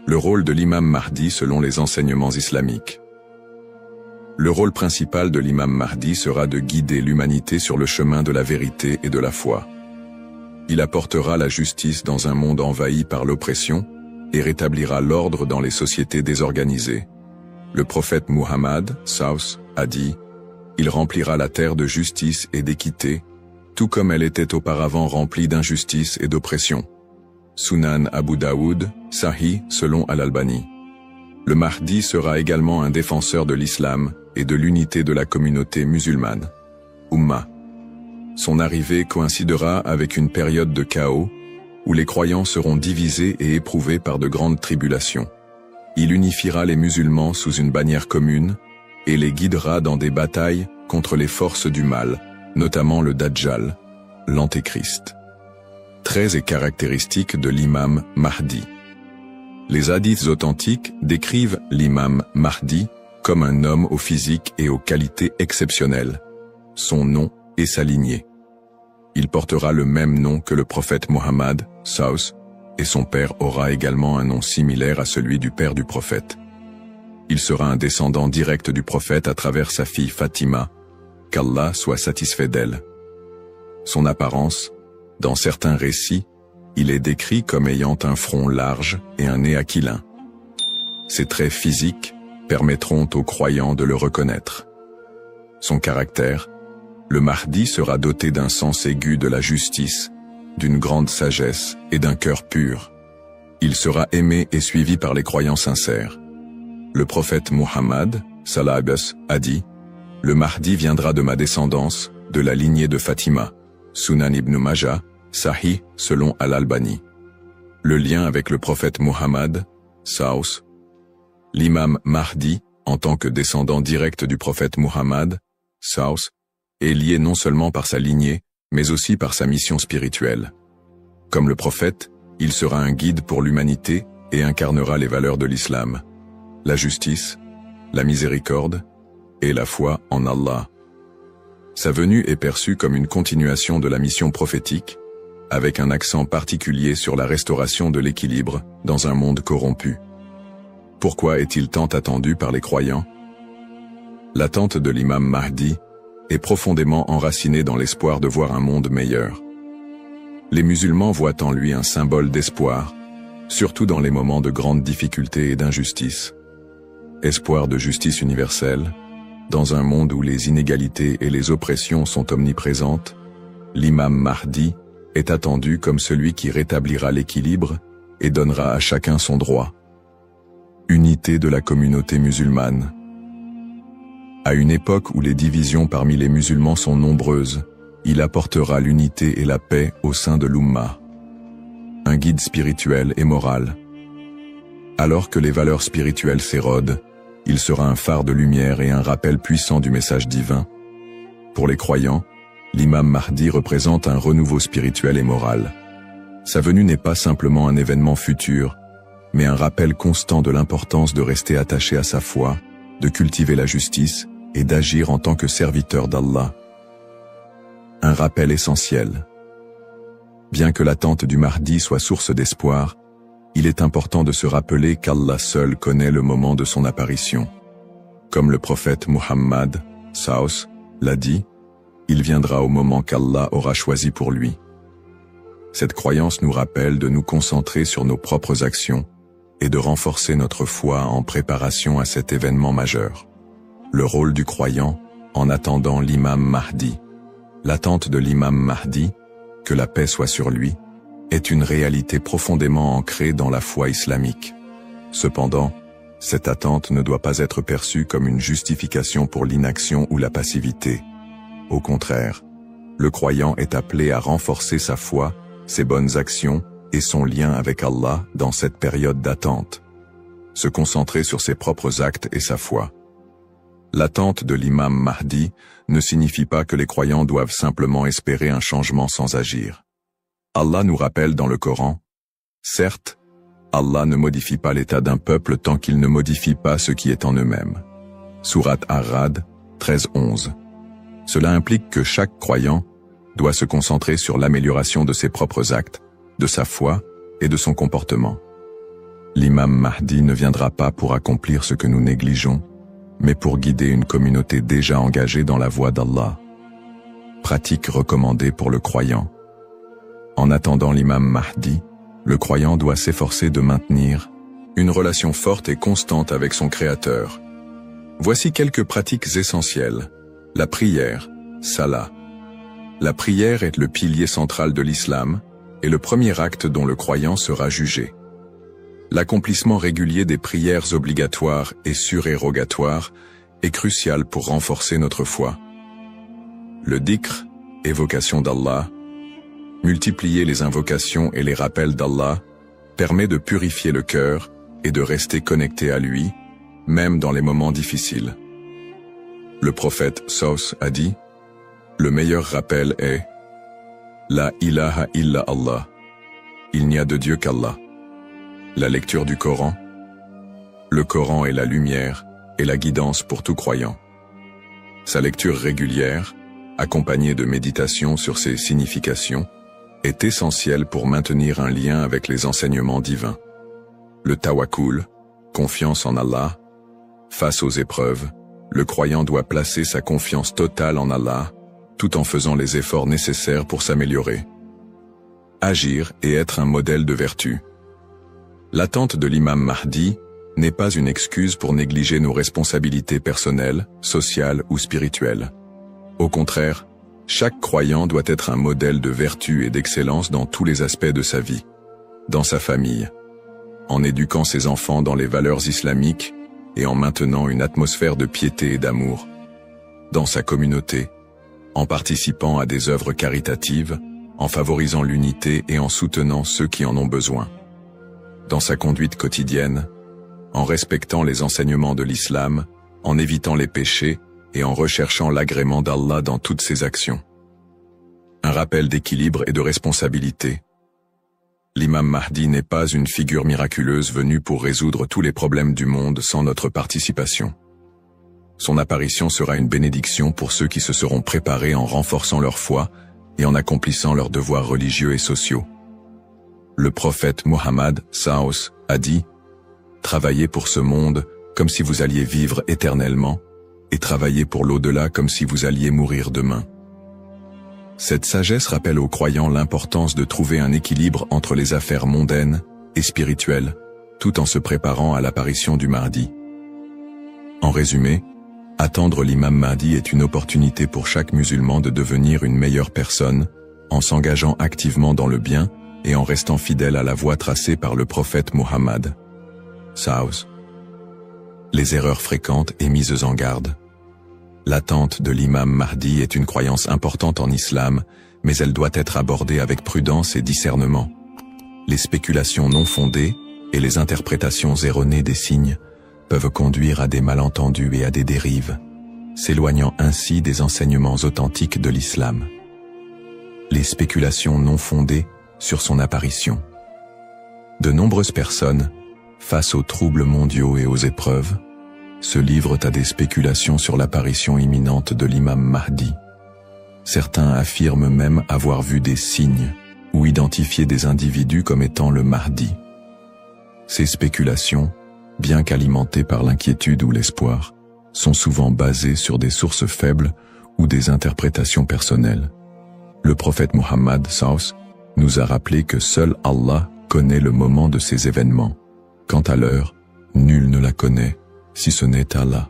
Le rôle de l'imam Mahdi selon les enseignements islamiques. Le rôle principal de l'imam Mahdi sera de guider l'humanité sur le chemin de la vérité et de la foi. Il apportera la justice dans un monde envahi par l'oppression et rétablira l'ordre dans les sociétés désorganisées. Le prophète Muhammad, a dit « Il remplira la terre de justice et d'équité, tout comme elle était auparavant remplie d'injustice et d'oppression. » Sunan Abu Daoud, Sahih selon Al-Albani. Le Mahdi sera également un défenseur de l'islam et de l'unité de la communauté musulmane. Ummah. Son arrivée coïncidera avec une période de chaos, où les croyants seront divisés et éprouvés par de grandes tribulations. Il unifiera les musulmans sous une bannière commune, et les guidera dans des batailles contre les forces du mal, notamment le Dajjal, l'Antéchrist. Traits et caractéristiques de l'imam Mahdi. Les hadiths authentiques décrivent l'imam Mahdi comme un homme au physique et aux qualités exceptionnelles. Son nom et sa lignée. Il portera le même nom que le prophète Mohammed, et son père aura également un nom similaire à celui du père du prophète. Il sera un descendant direct du prophète à travers sa fille Fatima, qu'Allah soit satisfait d'elle. Son apparence, dans certains récits, il est décrit comme ayant un front large et un nez aquilin. Ses traits physiques permettront aux croyants de le reconnaître. Son caractère, le Mahdi sera doté d'un sens aigu de la justice, d'une grande sagesse et d'un cœur pur. Il sera aimé et suivi par les croyants sincères. Le prophète Muhammad, a dit « Le Mahdi viendra de ma descendance, de la lignée de Fatima. » Sunan ibn Majah, Sahih selon Al-Albani. Le lien avec le prophète Muhammad, l'imam Mahdi, en tant que descendant direct du prophète Muhammad, est lié non seulement par sa lignée, mais aussi par sa mission spirituelle. Comme le prophète, il sera un guide pour l'humanité et incarnera les valeurs de l'islam, la justice, la miséricorde et la foi en Allah. Sa venue est perçue comme une continuation de la mission prophétique, avec un accent particulier sur la restauration de l'équilibre dans un monde corrompu. Pourquoi est-il tant attendu par les croyants? L'attente de l'imam Mahdi est profondément enracinée dans l'espoir de voir un monde meilleur. Les musulmans voient en lui un symbole d'espoir, surtout dans les moments de grandes difficultés et d'injustice. Espoir de justice universelle, dans un monde où les inégalités et les oppressions sont omniprésentes, l'imam Mahdi est attendu comme celui qui rétablira l'équilibre et donnera à chacun son droit. Unité de la communauté musulmane. À une époque où les divisions parmi les musulmans sont nombreuses, il apportera l'unité et la paix au sein de l'Ummah. Un guide spirituel et moral. Alors que les valeurs spirituelles s'érodent, il sera un phare de lumière et un rappel puissant du message divin. Pour les croyants, l'imam Mahdi représente un renouveau spirituel et moral. Sa venue n'est pas simplement un événement futur, mais un rappel constant de l'importance de rester attaché à sa foi, de cultiver la justice et d'agir en tant que serviteur d'Allah. Un rappel essentiel. Bien que l'attente du Mahdi soit source d'espoir, il est important de se rappeler qu'Allah seul connaît le moment de son apparition. Comme le prophète Muhammad, l'a dit, il viendra au moment qu'Allah aura choisi pour lui. Cette croyance nous rappelle de nous concentrer sur nos propres actions et de renforcer notre foi en préparation à cet événement majeur. Le rôle du croyant en attendant l'imam Mahdi. L'attente de l'imam Mahdi, que la paix soit sur lui, est une réalité profondément ancrée dans la foi islamique. Cependant, cette attente ne doit pas être perçue comme une justification pour l'inaction ou la passivité. Au contraire, le croyant est appelé à renforcer sa foi, ses bonnes actions et son lien avec Allah dans cette période d'attente. Se concentrer sur ses propres actes et sa foi. L'attente de l'imam Mahdi ne signifie pas que les croyants doivent simplement espérer un changement sans agir. Allah nous rappelle dans le Coran, « Certes, Allah ne modifie pas l'état d'un peuple tant qu'il ne modifie pas ce qui est en eux-mêmes. » Sourate Ar-Ra'd 13-11. Cela implique que chaque croyant doit se concentrer sur l'amélioration de ses propres actes, de sa foi et de son comportement. L'imam Mahdi ne viendra pas pour accomplir ce que nous négligeons, mais pour guider une communauté déjà engagée dans la voie d'Allah. Pratique recommandée pour le croyant. En attendant l'imam Mahdi, le croyant doit s'efforcer de maintenir une relation forte et constante avec son Créateur. Voici quelques pratiques essentielles. La prière, salat. La prière est le pilier central de l'islam et le premier acte dont le croyant sera jugé. L'accomplissement régulier des prières obligatoires et surérogatoires est crucial pour renforcer notre foi. Le dhikr, évocation d'Allah, multiplier les invocations et les rappels d'Allah, permet de purifier le cœur et de rester connecté à lui, même dans les moments difficiles. Le prophète Saus a dit, « Le meilleur rappel est « La ilaha illa Allah » Il n'y a de Dieu qu'Allah. La lecture du Coran. Le Coran est la lumière et la guidance pour tout croyant. Sa lecture régulière, accompagnée de méditation sur ses significations, est essentielle pour maintenir un lien avec les enseignements divins. Le tawakkul, confiance en Allah. Face aux épreuves, le croyant doit placer sa confiance totale en Allah, tout en faisant les efforts nécessaires pour s'améliorer. Agir et être un modèle de vertu. L'attente de l'imam Mahdi n'est pas une excuse pour négliger nos responsabilités personnelles, sociales ou spirituelles. Au contraire, chaque croyant doit être un modèle de vertu et d'excellence dans tous les aspects de sa vie, dans sa famille, en éduquant ses enfants dans les valeurs islamiques et en maintenant une atmosphère de piété et d'amour, dans sa communauté, en participant à des œuvres caritatives, en favorisant l'unité et en soutenant ceux qui en ont besoin. Dans sa conduite quotidienne, en respectant les enseignements de l'islam, en évitant les péchés et en recherchant l'agrément d'Allah dans toutes ses actions. Un rappel d'équilibre et de responsabilité. L'imam Mahdi n'est pas une figure miraculeuse venue pour résoudre tous les problèmes du monde sans notre participation. Son apparition sera une bénédiction pour ceux qui se seront préparés en renforçant leur foi et en accomplissant leurs devoirs religieux et sociaux. Le prophète Mohammed Saus a dit « Travaillez pour ce monde comme si vous alliez vivre éternellement, et travaillez pour l'au-delà comme si vous alliez mourir demain. » Cette sagesse rappelle aux croyants l'importance de trouver un équilibre entre les affaires mondaines et spirituelles, tout en se préparant à l'apparition du Mahdi. En résumé, attendre l'imam Mahdi est une opportunité pour chaque musulman de devenir une meilleure personne, en s'engageant activement dans le bien et en restant fidèle à la voie tracée par le prophète Mohammed. Saus. Les erreurs fréquentes et mises en garde. L'attente de l'imam Mahdi est une croyance importante en islam, mais elle doit être abordée avec prudence et discernement. Les spéculations non fondées et les interprétations erronées des signes peuvent conduire à des malentendus et à des dérives, s'éloignant ainsi des enseignements authentiques de l'islam. Les spéculations non fondées sur son apparition. De nombreuses personnes, face aux troubles mondiaux et aux épreuves, se livrent à des spéculations sur l'apparition imminente de l'imam Mahdi. Certains affirment même avoir vu des signes ou identifié des individus comme étant le Mahdi. Ces spéculations, bien qu'alimentées par l'inquiétude ou l'espoir, sont souvent basées sur des sources faibles ou des interprétations personnelles. Le prophète Mohammed Saus nous a rappelé que seul Allah connaît le moment de ces événements. Quant à l'heure, nul ne la connaît, si ce n'est Allah.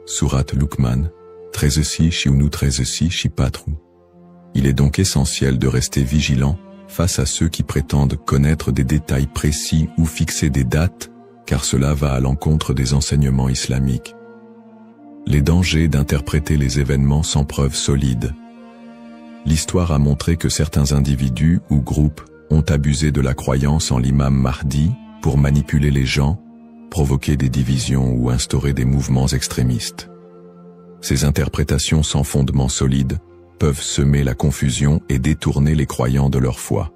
Sourate Luqman, 13-6 ou 13-6 4. Il est donc essentiel de rester vigilant face à ceux qui prétendent connaître des détails précis ou fixer des dates, car cela va à l'encontre des enseignements islamiques. Les dangers d'interpréter les événements sans preuves solides. L'histoire a montré que certains individus ou groupes ont abusé de la croyance en l'imam Mahdi pour manipuler les gens, provoquer des divisions ou instaurer des mouvements extrémistes. Ces interprétations sans fondement solide peuvent semer la confusion et détourner les croyants de leur foi.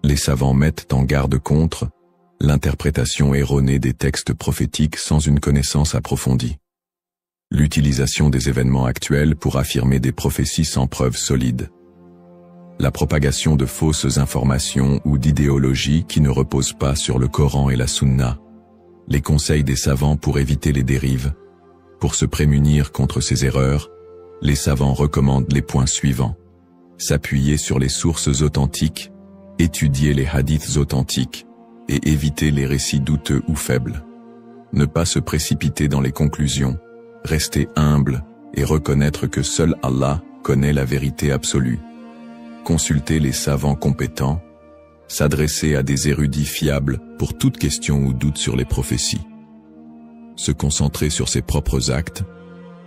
Les savants mettent en garde contre l'interprétation erronée des textes prophétiques sans une connaissance approfondie. L'utilisation des événements actuels pour affirmer des prophéties sans preuves solides. La propagation de fausses informations ou d'idéologies qui ne reposent pas sur le Coran et la Sunna. Les conseils des savants pour éviter les dérives. Pour se prémunir contre ces erreurs, les savants recommandent les points suivants. S'appuyer sur les sources authentiques, étudier les hadiths authentiques et éviter les récits douteux ou faibles. Ne pas se précipiter dans les conclusions, rester humble et reconnaître que seul Allah connaît la vérité absolue. Consulter les savants compétents, s'adresser à des érudits fiables pour toute question ou doute sur les prophéties. Se concentrer sur ses propres actes,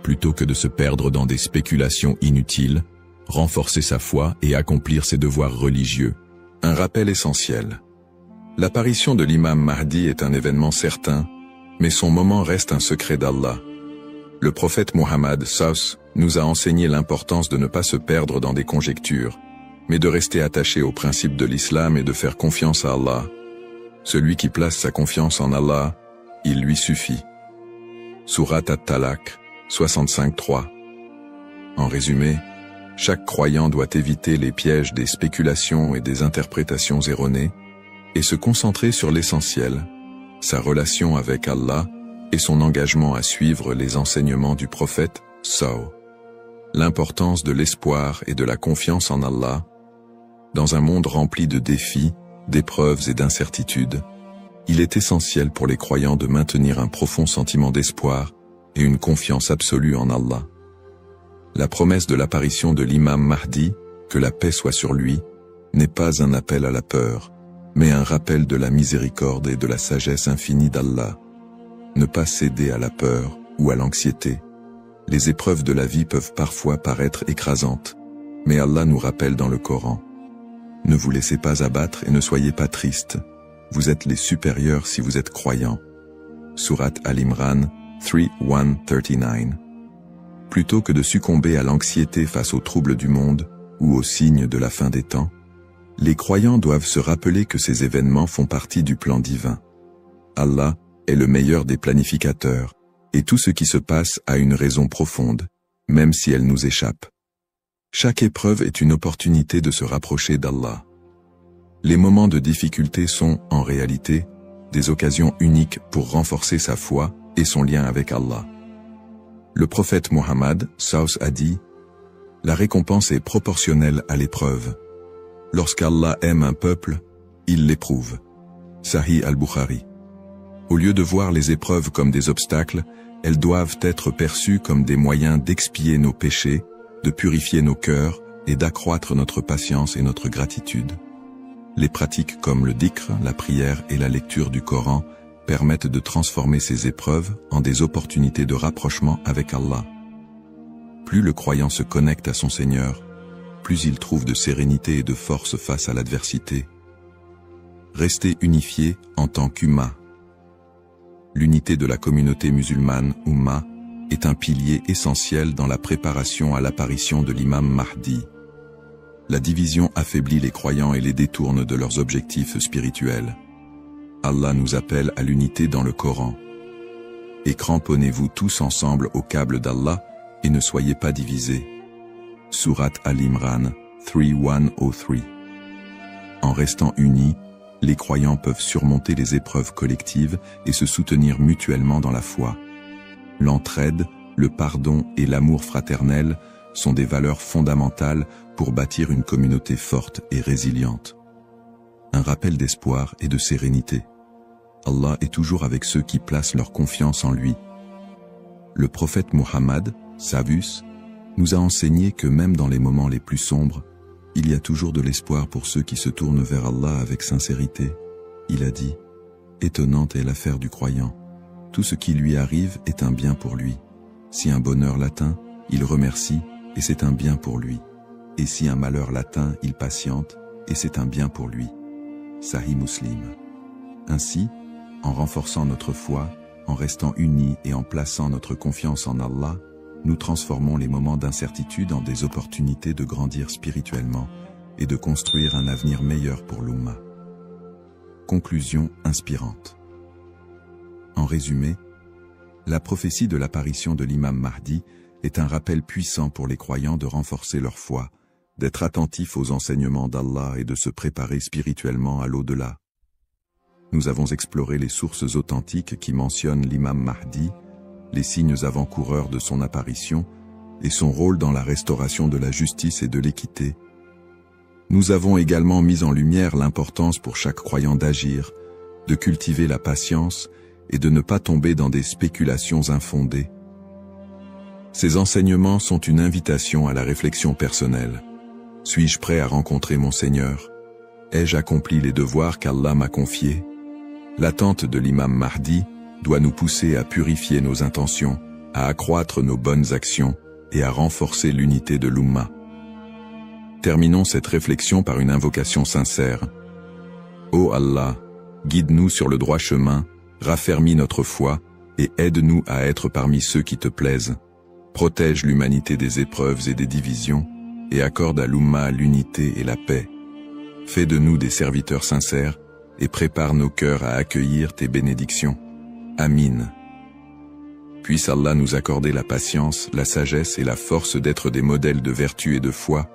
plutôt que de se perdre dans des spéculations inutiles, renforcer sa foi et accomplir ses devoirs religieux. Un rappel essentiel. L'apparition de l'imam Mahdi est un événement certain, mais son moment reste un secret d'Allah. Le prophète Mohammed nous a enseigné l'importance de ne pas se perdre dans des conjectures, mais de rester attaché aux principes de l'islam et de faire confiance à Allah. Celui qui place sa confiance en Allah, il lui suffit. Surat At-Talaq, 65-3. En résumé, chaque croyant doit éviter les pièges des spéculations et des interprétations erronées et se concentrer sur l'essentiel, sa relation avec Allah et son engagement à suivre les enseignements du prophète Saw. L'importance de l'espoir et de la confiance en Allah. Dans un monde rempli de défis, d'épreuves et d'incertitudes, il est essentiel pour les croyants de maintenir un profond sentiment d'espoir et une confiance absolue en Allah. La promesse de l'apparition de l'imam Mahdi, que la paix soit sur lui, n'est pas un appel à la peur, mais un rappel de la miséricorde et de la sagesse infinie d'Allah. Ne pas céder à la peur ou à l'anxiété. Les épreuves de la vie peuvent parfois paraître écrasantes, mais Allah nous rappelle dans le Coran. Ne vous laissez pas abattre et ne soyez pas tristes. Vous êtes les supérieurs si vous êtes croyants. Surat Al-Imran 3:139. Plutôt que de succomber à l'anxiété face aux troubles du monde ou aux signes de la fin des temps, les croyants doivent se rappeler que ces événements font partie du plan divin. Allah est le meilleur des planificateurs, et tout ce qui se passe a une raison profonde, même si elle nous échappe. Chaque épreuve est une opportunité de se rapprocher d'Allah. Les moments de difficulté sont, en réalité, des occasions uniques pour renforcer sa foi et son lien avec Allah. Le prophète Mohammed a dit « La récompense est proportionnelle à l'épreuve. Lorsqu'Allah aime un peuple, il l'éprouve. » Sahih al-Bukhari. Au lieu de voir les épreuves comme des obstacles, elles doivent être perçues comme des moyens d'expier nos péchés, de purifier nos cœurs et d'accroître notre patience et notre gratitude. Les pratiques comme le dhikr, la prière et la lecture du Coran permettent de transformer ces épreuves en des opportunités de rapprochement avec Allah. Plus le croyant se connecte à son Seigneur, plus il trouve de sérénité et de force face à l'adversité. Rester unifié en tant qu'Umma. L'unité de la communauté musulmane, Umma, est un pilier essentiel dans la préparation à l'apparition de l'imam Mahdi. La division affaiblit les croyants et les détourne de leurs objectifs spirituels. Allah nous appelle à l'unité dans le Coran. Et cramponnez-vous tous ensemble au câble d'Allah et ne soyez pas divisés. Surat Al-Imran 3:103. En restant unis, les croyants peuvent surmonter les épreuves collectives et se soutenir mutuellement dans la foi. L'entraide, le pardon et l'amour fraternel sont des valeurs fondamentales pour bâtir une communauté forte et résiliente. Un rappel d'espoir et de sérénité. Allah est toujours avec ceux qui placent leur confiance en lui. Le prophète Mohammed, Savus, nous a enseigné que même dans les moments les plus sombres, il y a toujours de l'espoir pour ceux qui se tournent vers Allah avec sincérité. Il a dit, « Étonnante est l'affaire du croyant. Tout ce qui lui arrive est un bien pour lui. Si un bonheur l'atteint, il remercie, et c'est un bien pour lui. Et si un malheur l'atteint, il patiente, et c'est un bien pour lui. » Sahih Muslim. Ainsi, en renforçant notre foi, en restant unis et en plaçant notre confiance en Allah, nous transformons les moments d'incertitude en des opportunités de grandir spirituellement et de construire un avenir meilleur pour l'Ummah. Conclusion inspirante. En résumé, la prophétie de l'apparition de l'imam Mahdi est un rappel puissant pour les croyants de renforcer leur foi, d'être attentifs aux enseignements d'Allah et de se préparer spirituellement à l'au-delà. Nous avons exploré les sources authentiques qui mentionnent l'imam Mahdi, les signes avant-coureurs de son apparition et son rôle dans la restauration de la justice et de l'équité. Nous avons également mis en lumière l'importance pour chaque croyant d'agir, de cultiver la patience et de ne pas tomber dans des spéculations infondées. Ces enseignements sont une invitation à la réflexion personnelle. Suis-je prêt à rencontrer mon Seigneur? Ai-je accompli les devoirs qu'Allah m'a confiés? L'attente de l'imam Mahdi doit nous pousser à purifier nos intentions, à accroître nos bonnes actions et à renforcer l'unité de l'Ummah. Terminons cette réflexion par une invocation sincère. Ô Allah, guide-nous sur le droit chemin, raffermis notre foi et aide-nous à être parmi ceux qui te plaisent. Protège l'humanité des épreuves et des divisions et accorde à l'Ummah l'unité et la paix. Fais de nous des serviteurs sincères et prépare nos cœurs à accueillir tes bénédictions. Amin. Puisse Allah nous accorder la patience, la sagesse et la force d'être des modèles de vertu et de foi,